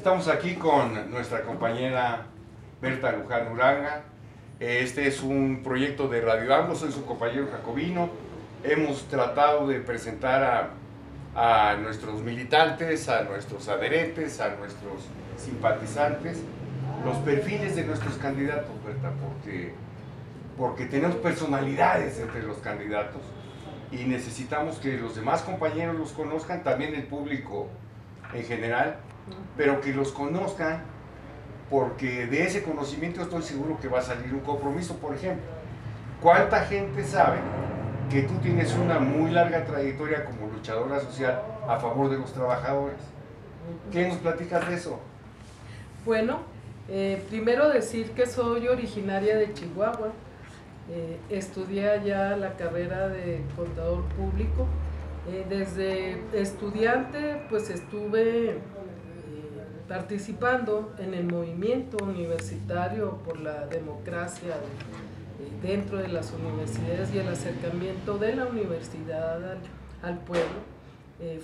Estamos aquí con nuestra compañera Berta Luján Uranga. Este es un proyecto de Radio AMLO, soy su compañero jacobino. Hemos tratado de presentar a nuestros militantes, a nuestros adherentes, a nuestros simpatizantes, los perfiles de nuestros candidatos, Berta, porque tenemos personalidades entre los candidatos y necesitamos que los demás compañeros los conozcan, también el público en general, pero que los conozcan, porque de ese conocimiento estoy seguro que va a salir un compromiso. Por ejemplo, ¿cuánta gente sabe que tú tienes una muy larga trayectoria como luchadora social a favor de los trabajadores? ¿Qué nos platicas de eso? Bueno, primero decir que soy originaria de Chihuahua. Estudié allá la carrera de contador público. Desde estudiante pues estuve participando en el movimiento universitario por la democracia dentro de las universidades y el acercamiento de la universidad al pueblo.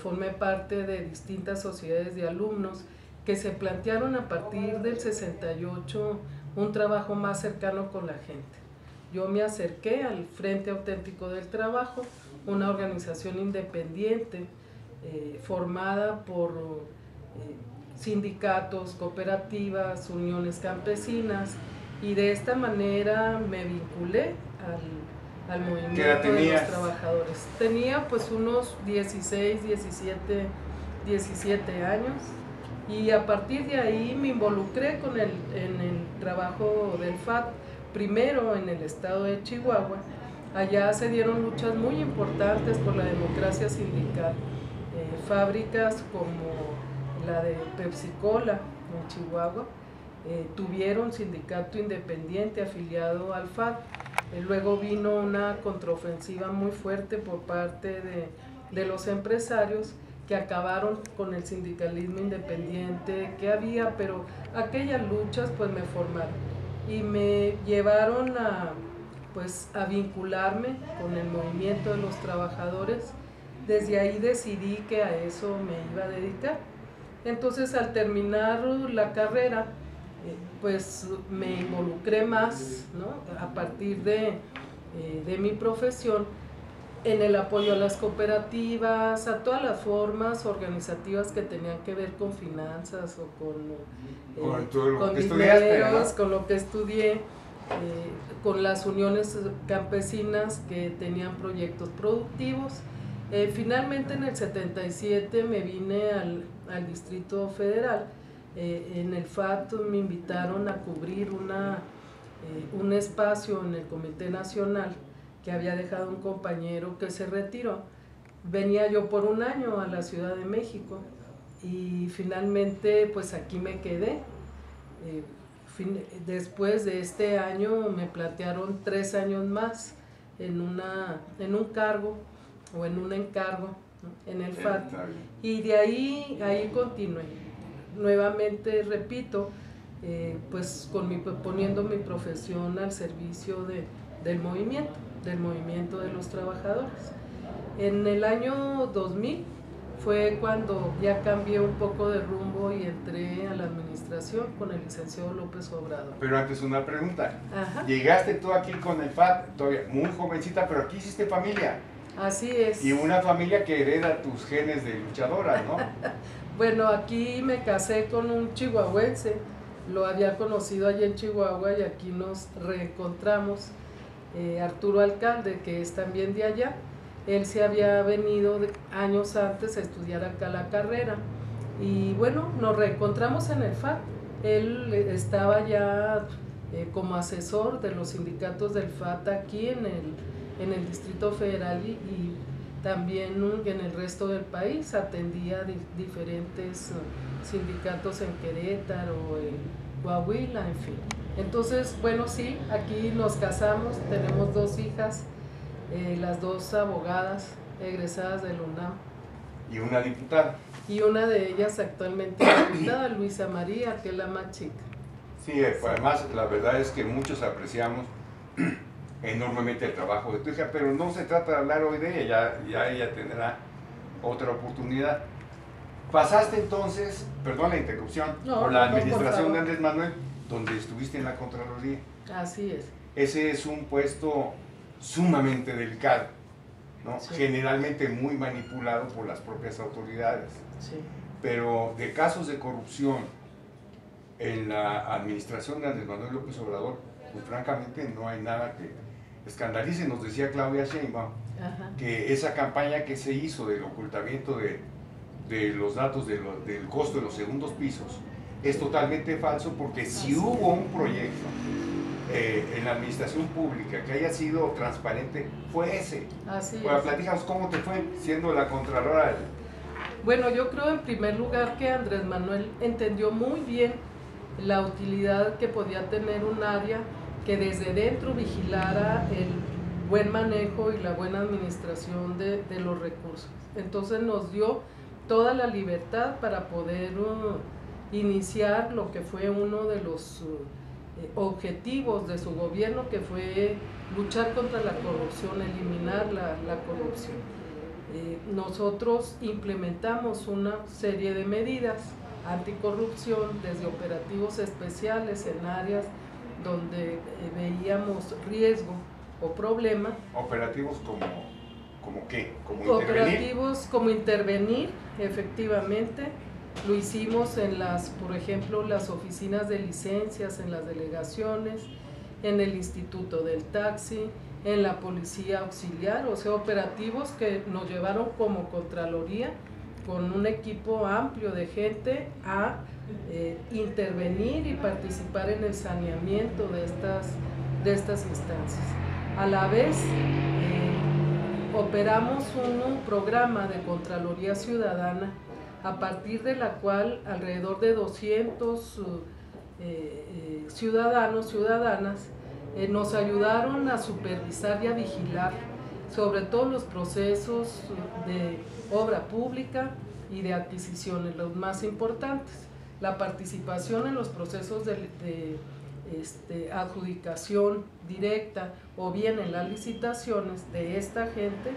Formé parte de distintas sociedades de alumnos que se plantearon a partir del 68 un trabajo más cercano con la gente. Yo me acerqué al Frente Auténtico del Trabajo, una organización independiente formada por sindicatos, cooperativas, uniones campesinas, y de esta manera me vinculé al movimiento de los trabajadores. Tenía pues unos 16, 17 años, y a partir de ahí me involucré en el trabajo del FAT, primero en el estado de Chihuahua. Allá se dieron luchas muy importantes por la democracia sindical. Fábricas como la de Pepsi Cola en Chihuahua tuvieron sindicato independiente afiliado al FAT. Luego vino una contraofensiva muy fuerte por parte de los empresarios, que acabaron con el sindicalismo independiente que había, pero aquellas luchas pues me formaron y me llevaron a vincularme con el movimiento de los trabajadores. Desde ahí decidí que a eso me iba a dedicar. Entonces, al terminar la carrera, pues me involucré más, ¿no?, a partir de mi profesión, en el apoyo a las cooperativas, a todas las formas organizativas que tenían que ver con finanzas o con dineros, con lo que estudié, con las uniones campesinas que tenían proyectos productivos. Finalmente en el 77 me vine al Distrito Federal. En el FAT me invitaron a cubrir un espacio en el Comité Nacional que había dejado un compañero que se retiró. Venía yo por un año a la Ciudad de México y finalmente pues aquí me quedé. Después de este año me plantearon 3 años más en un cargo o en un encargo, ¿no?, en el FAT, y de ahí continué. Nuevamente repito, pues poniendo mi profesión al servicio del movimiento de los trabajadores. En el año 2000 fue cuando ya cambié un poco de rumbo y entré a la administración con el licenciado López Obrador. Pero antes una pregunta. Ajá. Llegaste tú aquí con el FAT, todavía muy jovencita, pero aquí hiciste familia. Así es. Y una familia que hereda tus genes de luchadora, ¿no? Bueno, aquí me casé con un chihuahuense, lo había conocido allá en Chihuahua y aquí nos reencontramos. Arturo Alcalde, que es también de allá, él se había venido años antes a estudiar acá la carrera y bueno, nos reencontramos en el FAT. Él estaba ya como asesor de los sindicatos del FAT aquí en el Distrito Federal y también en el resto del país. Atendía diferentes sindicatos en Querétaro, en Coahuila, en fin. Entonces, bueno, sí, aquí nos casamos, tenemos 2 hijas, las 2 abogadas egresadas del UNAM. Y una diputada. Y una de ellas actualmente diputada, Luisa María, que es la más chica. Sí, además la verdad es que muchos apreciamos enormemente el trabajo de tu hija, pero no se trata de hablar hoy de ella, ya ella tendrá otra oportunidad. Pasaste entonces, perdón la interrupción, No, por la no, por administración favor. de Andrés Manuel, donde estuviste en la Contraloría. Así es. Ese es un puesto sumamente delicado, ¿no? Sí. Generalmente muy manipulado por las propias autoridades. Sí. Pero de casos de corrupción en la administración de Andrés Manuel López Obrador, pues francamente no hay nada que escandalice. Nos decía Claudia Sheinbaum Ajá. que esa campaña que se hizo del ocultamiento de los datos del costo de los segundos pisos es totalmente falso, porque si Así hubo es. un proyecto en la administración pública que haya sido transparente, fue ese. Así Bueno, es. platícanos cómo te fue siendo la Contralora. Bueno, yo creo en primer lugar que Andrés Manuel entendió muy bien la utilidad que podía tener un área que desde dentro vigilara el buen manejo y la buena administración de los recursos. Entonces nos dio toda la libertad para poder iniciar lo que fue uno de los objetivos de su gobierno, que fue luchar contra la corrupción, eliminar la corrupción. Nosotros implementamos una serie de medidas anticorrupción, desde operativos especiales en áreas donde veíamos riesgo o problema. ¿Operativos como qué? ¿Como intervenir? Operativos como intervenir, efectivamente. Lo hicimos en por ejemplo, las oficinas de licencias, en las delegaciones, en el Instituto del Taxi, en la Policía Auxiliar, o sea, operativos que nos llevaron como Contraloría, con un equipo amplio de gente, a intervenir y participar en el saneamiento de estas instancias. A la vez, operamos un programa de Contraloría Ciudadana, a partir de la cual alrededor de 200 ciudadanas nos ayudaron a supervisar y a vigilar sobre todo los procesos de obra pública y de adquisiciones, los más importantes. La participación en los procesos de adjudicación directa o bien en las licitaciones de esta gente,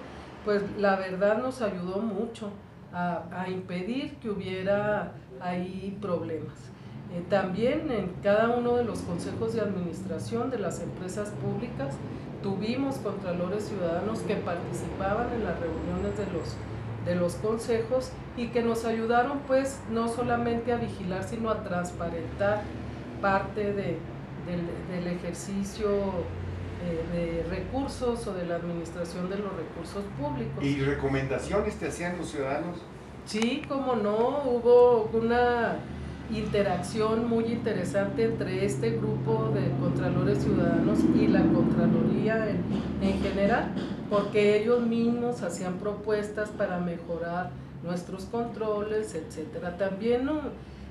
pues la verdad nos ayudó mucho a impedir que hubiera ahí problemas. También en cada uno de los consejos de administración de las empresas públicas tuvimos contralores ciudadanos que participaban en las reuniones de los consejos y que nos ayudaron pues no solamente a vigilar, sino a transparentar parte del ejercicio de recursos o de la administración de los recursos públicos. ¿Y recomendaciones te hacían los ciudadanos? Sí, como no, hubo una interacción muy interesante entre este grupo de contralores ciudadanos y la Contraloría en general, porque ellos mismos hacían propuestas para mejorar nuestros controles, etcétera. También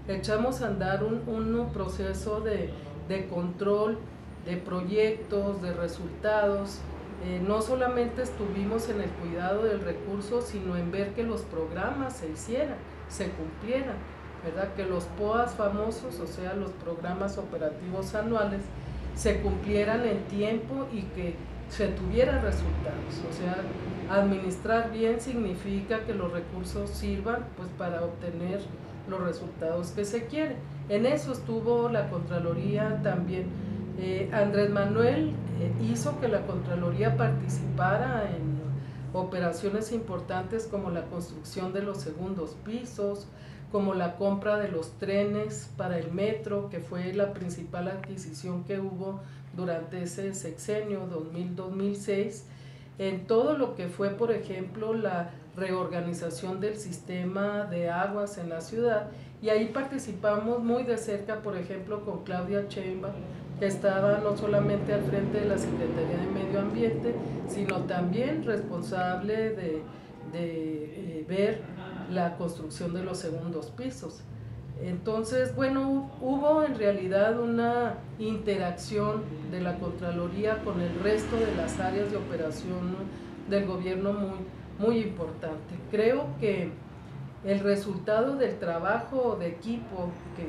echamos a andar un proceso de control de proyectos, de resultados. No solamente estuvimos en el cuidado del recurso, sino en ver que los programas se hicieran, se cumplieran, ¿verdad? Que los POAs famosos, o sea, los programas operativos anuales, se cumplieran en tiempo y que se tuvieran resultados. O sea, administrar bien significa que los recursos sirvan pues para obtener los resultados que se quieren. En eso estuvo la Contraloría también. Andrés Manuel hizo que la Contraloría participara en operaciones importantes como la construcción de los segundos pisos, como la compra de los trenes para el metro, que fue la principal adquisición que hubo durante ese sexenio 2000-2006, en todo lo que fue, por ejemplo, la reorganización del sistema de aguas en la ciudad, y ahí participamos muy de cerca, por ejemplo, con Claudia Sheinbaum, que estaba no solamente al frente de la Secretaría de Medio Ambiente, sino también responsable de ver la construcción de los segundos pisos. Entonces, bueno, hubo en realidad una interacción de la Contraloría con el resto de las áreas de operación del gobierno muy importante. Creo que el resultado del trabajo de equipo que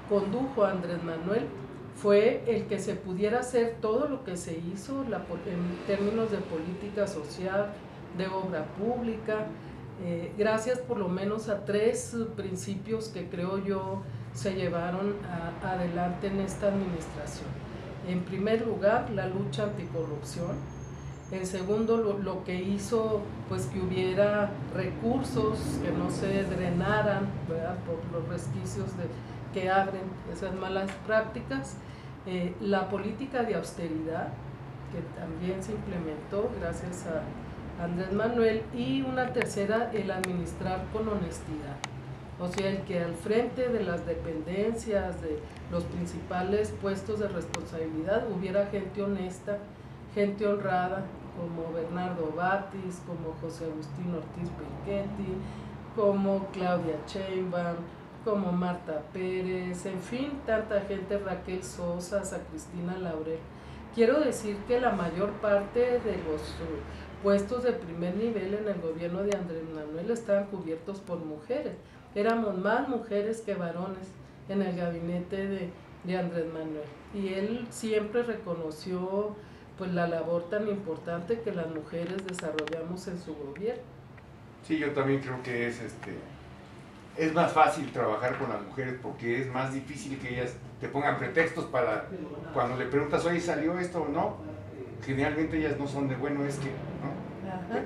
condujo a Andrés Manuel fue el que se pudiera hacer todo lo que se hizo en términos de política social, de obra pública, gracias por lo menos a 3 principios que creo yo se llevaron adelante en esta administración. En primer lugar, la lucha anticorrupción. En segundo, lo que hizo pues que hubiera recursos que no se drenaran, ¿verdad?, por los resquicios que abren esas malas prácticas. La política de austeridad, que también se implementó gracias a Andrés Manuel, y una tercera, el administrar con honestidad. O sea, el que al frente de las dependencias, de los principales puestos de responsabilidad, hubiera gente honesta, gente honrada, como Bernardo Batis, como José Agustín Ortiz Pinchetti, como Claudia Sheinbaum, como Marta Pérez, en fin, tanta gente, Raquel Sosa, Cristina Laurel. Quiero decir que la mayor parte de los puestos de primer nivel en el gobierno de Andrés Manuel estaban cubiertos por mujeres. Éramos más mujeres que varones en el gabinete de Andrés Manuel. Y él siempre reconoció pues la labor tan importante que las mujeres desarrollamos en su gobierno. Sí, yo también creo que es más fácil trabajar con las mujeres porque es más difícil que ellas te pongan pretextos para cuando le preguntas, oye, ¿salió esto o no? Generalmente ellas no son de, bueno, es que,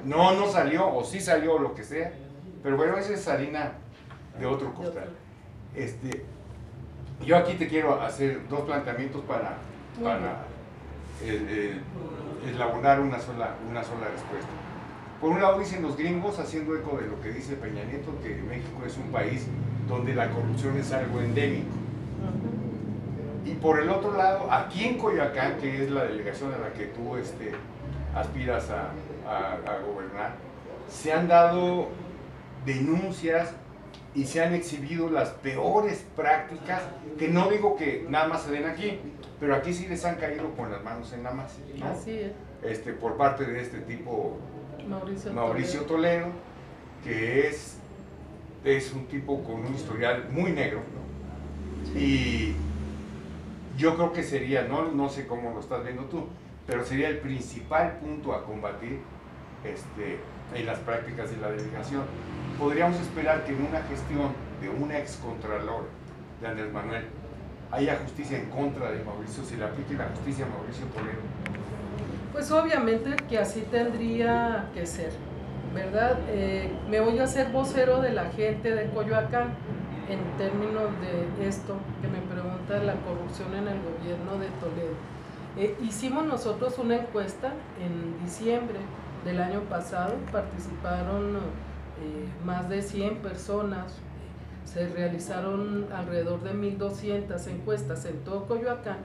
no salió, o sí salió, o lo que sea, pero bueno, esa es harina de otro costal. Yo aquí te quiero hacer 2 planteamientos para elaborar una sola respuesta. Por un lado dicen los gringos, haciendo eco de lo que dice Peña Nieto, que México es un país donde la corrupción es algo endémico. Y por el otro lado, aquí en Coyoacán, que es la delegación a la que tú aspiras a gobernar, se han dado denuncias y se han exhibido las peores prácticas, que no digo que nada más se den aquí, pero aquí sí les han caído con las manos en la masa, ¿no? Así es. Por parte de este tipo, Mauricio Toledo, que es un tipo con un historial muy negro, ¿no? Sí. Y yo creo que sería, no sé cómo lo estás viendo tú, pero sería el principal punto a combatir en las prácticas de la delegación. Podríamos esperar que en una gestión de una excontralor de Andrés Manuel haya justicia en contra de Mauricio, se le aplique la justicia a Mauricio Toledo. Pues obviamente que así tendría que ser, ¿verdad? Me voy a hacer vocero de la gente de Coyoacán en términos de esto que me pregunta, la corrupción en el gobierno de Toledo. Hicimos nosotros una encuesta en diciembre del año pasado, participaron más de 100 personas, se realizaron alrededor de 1,200 encuestas en todo Coyoacán,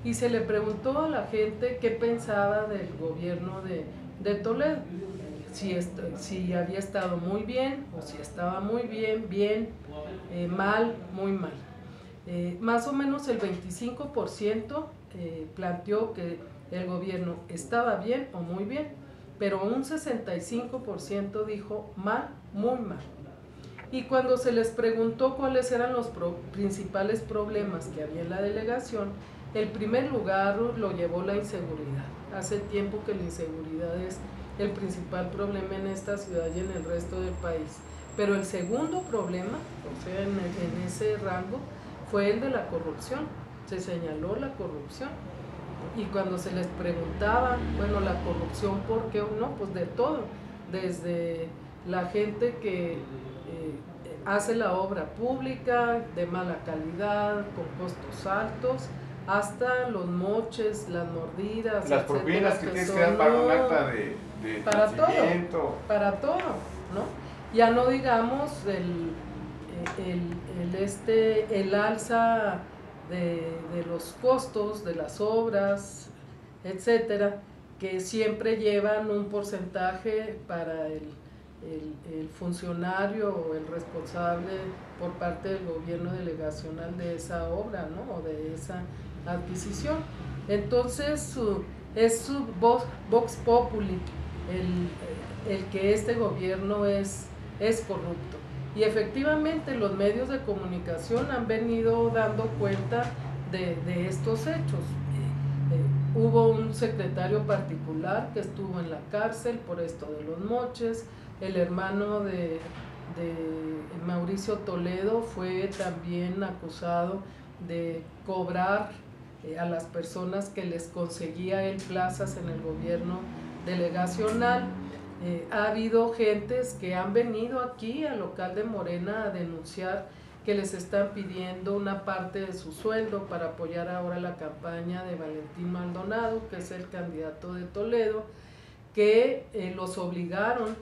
y se le preguntó a la gente qué pensaba del gobierno de Toledo, si había estado muy bien, o si estaba muy bien, mal, muy mal. Más o menos el 25% planteó que el gobierno estaba bien o muy bien, pero un 65% dijo mal, muy mal. Y cuando se les preguntó cuáles eran los principales problemas que había en la delegación, el primer lugar lo llevó la inseguridad. Hace tiempo que la inseguridad es el principal problema en esta ciudad y en el resto del país. Pero el segundo problema, o sea, en ese rango, fue el de la corrupción. Se señaló la corrupción. Y cuando se les preguntaba, bueno, la corrupción, ¿por qué o no? Pues de todo, desde la gente que hace la obra pública de mala calidad, con costos altos, hasta los moches, las mordidas, las propinas que tienes que dar para un acta de nacimiento. Para todo, ¿no? Ya no digamos el alza de los costos de las obras, etcétera, que siempre llevan un porcentaje para el funcionario o el responsable por parte del gobierno delegacional de esa obra, ¿no? O de esa adquisición. Entonces es su vox populi el que este gobierno es corrupto. Y efectivamente los medios de comunicación han venido dando cuenta de estos hechos. Hubo un secretario particular que estuvo en la cárcel por esto de los moches, el hermano de Mauricio Toledo fue también acusado de cobrar a las personas que les conseguía él plazas en el gobierno delegacional. Ha habido gentes que han venido aquí al local de Morena a denunciar que les están pidiendo una parte de su sueldo para apoyar ahora la campaña de Valentín Maldonado, que es el candidato de Toledo, que los obligaron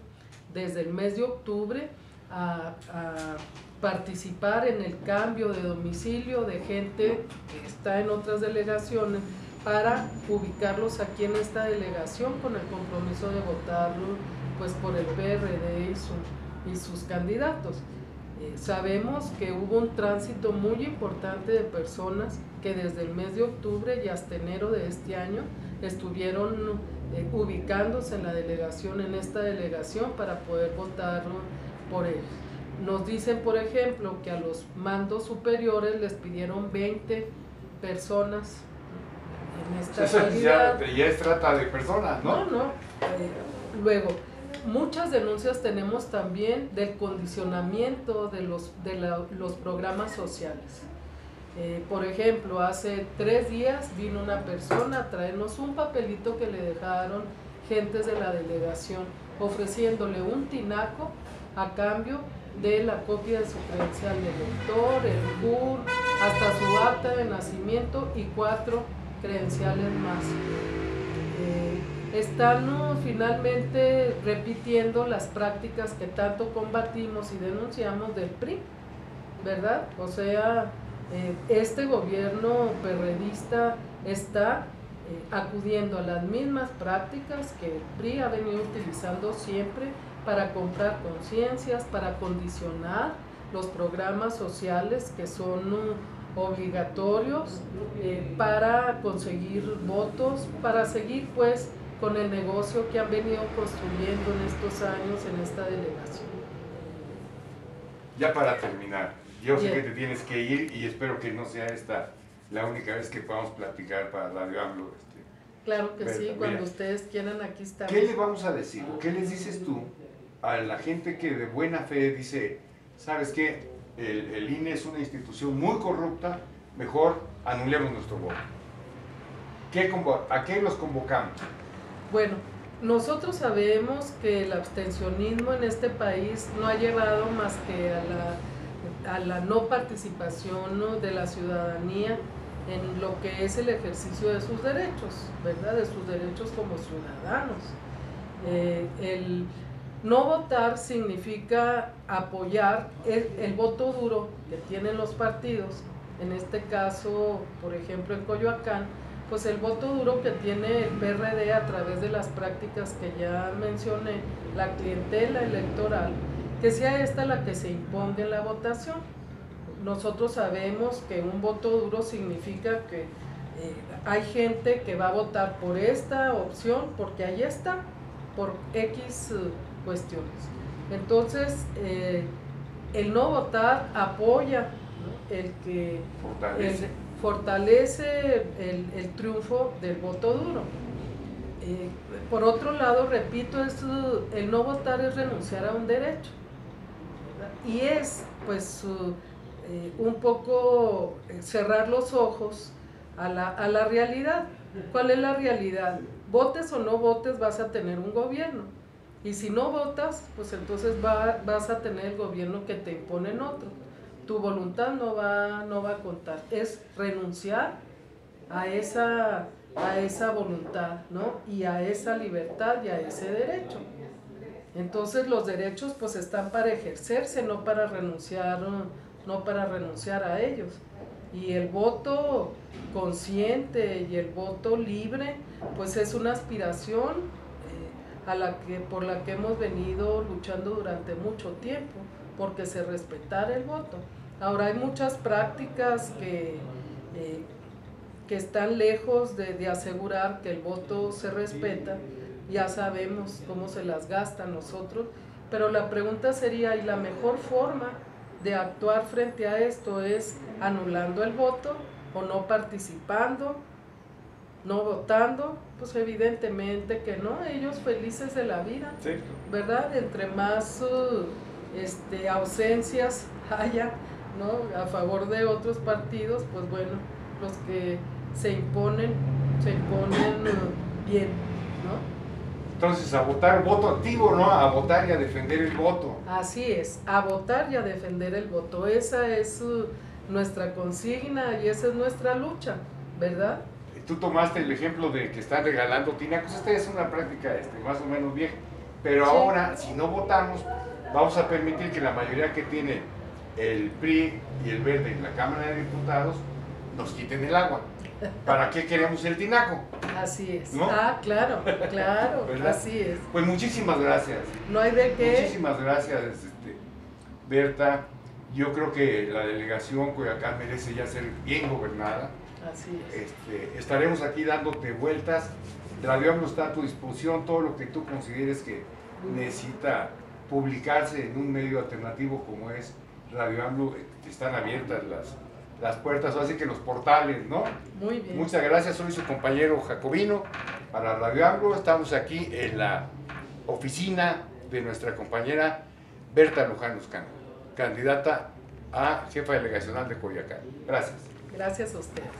desde el mes de octubre a participar en el cambio de domicilio de gente que está en otras delegaciones para ubicarlos aquí en esta delegación con el compromiso de votarlo pues por el PRD y sus candidatos. Sabemos que hubo un tránsito muy importante de personas que desde el mes de octubre y hasta enero de este año estuvieron ubicándose en la delegación, en esta delegación, para poder votarlo por ellos. Nos dicen, por ejemplo, que a los mandos superiores les pidieron 20 personas en esta calidad. Ya es trata de personas, ¿no? No. Luego, muchas denuncias tenemos también del condicionamiento de los programas sociales. Por ejemplo, hace 3 días vino una persona a traernos un papelito que le dejaron gentes de la delegación, ofreciéndole un tinaco a cambio de la copia de su credencial de elector, el CUR, hasta su acta de nacimiento y 4 credenciales más. Están finalmente repitiendo las prácticas que tanto combatimos y denunciamos del PRI, ¿verdad? O sea, este gobierno perredista está acudiendo a las mismas prácticas que el PRI ha venido utilizando siempre para comprar conciencias, para condicionar los programas sociales que son obligatorios, para conseguir votos, para seguir pues con el negocio que han venido construyendo en estos años en esta delegación. Ya para terminar, yo sé Bien. que te tienes que ir y espero que no sea esta la única vez que podamos platicar para Radio AMLO. Claro que Berta, sí, cuando mira, ustedes quieran, aquí estamos. ¿qué le vamos a decir o qué les dices tú a la gente que de buena fe dice, sabes qué, el INE es una institución muy corrupta, mejor anulemos nuestro voto? ¿A qué los convocamos? Bueno, nosotros sabemos que el abstencionismo en este país no ha llevado más que a la no participación, ¿no?, de la ciudadanía en lo que es el ejercicio de sus derechos, ¿verdad?, de sus derechos como ciudadanos. El no votar significa apoyar el voto duro que tienen los partidos, en este caso, por ejemplo, en Coyoacán, pues el voto duro que tiene el PRD a través de las prácticas que ya mencioné, la clientela electoral, que sea esta la que se imponga en la votación. Nosotros sabemos que un voto duro significa que hay gente que va a votar por esta opción porque ahí está, por X cuestiones. Entonces, el no votar apoya, ¿no?, el que fortalece el triunfo del voto duro. Por otro lado, repito, el no votar es renunciar a un derecho, ¿verdad? Y es pues un poco cerrar los ojos a la realidad. ¿Cuál es la realidad? Votes o no votes, vas a tener un gobierno, y si no votas, pues entonces vas a tener el gobierno que te imponen otro. Tu voluntad no va a contar, es renunciar a esa voluntad, ¿no?, y a esa libertad y a ese derecho. Entonces los derechos pues están para ejercerse, no para renunciar a ellos. Y el voto consciente y el voto libre pues es una aspiración por la que hemos venido luchando durante mucho tiempo, porque se respetara el voto. Ahora hay muchas prácticas que están lejos de asegurar que el voto se respeta. Ya sabemos cómo se las gastan nosotros, pero la pregunta sería, ¿y la mejor forma de actuar frente a esto es anulando el voto o no participando no votando, pues evidentemente que no, ellos felices de la vida, Sí. ¿verdad? Entre más ausencias haya, ¿no? A favor de otros partidos, pues bueno, los que se imponen bien, ¿no? Entonces, a votar, voto activo, ¿no? A votar y a defender el voto. Así es, a votar y a defender el voto. Esa es nuestra consigna y esa es nuestra lucha, ¿verdad? Tú tomaste el ejemplo de que están regalando tinacos. Esta es una práctica más o menos vieja. Pero Sí. ahora, si no votamos, vamos a permitir que la mayoría que tiene el PRI y el Verde en la Cámara de Diputados nos quiten el agua. ¿Para qué queremos el tinaco? Así es. ¿No? Ah, claro, claro, ¿Verdad? así es. Pues muchísimas gracias. No hay de qué. Muchísimas gracias, Berta. Yo creo que la delegación Coyoacán merece ya ser bien gobernada. Así es. Estaremos aquí dándote vueltas. Radio AMLO está a tu disposición. Todo lo que tú consideres que necesita publicarse en un medio alternativo como es Radio AMLO, están abiertas las puertas, así que los portales, ¿no? Muy bien. Muchas gracias, soy su compañero Jacobino para Radio AMLO. Estamos aquí en la oficina de nuestra compañera Berta Luján Luzcano, candidata a jefa delegacional de Coyoacán. Gracias. Gracias a ustedes.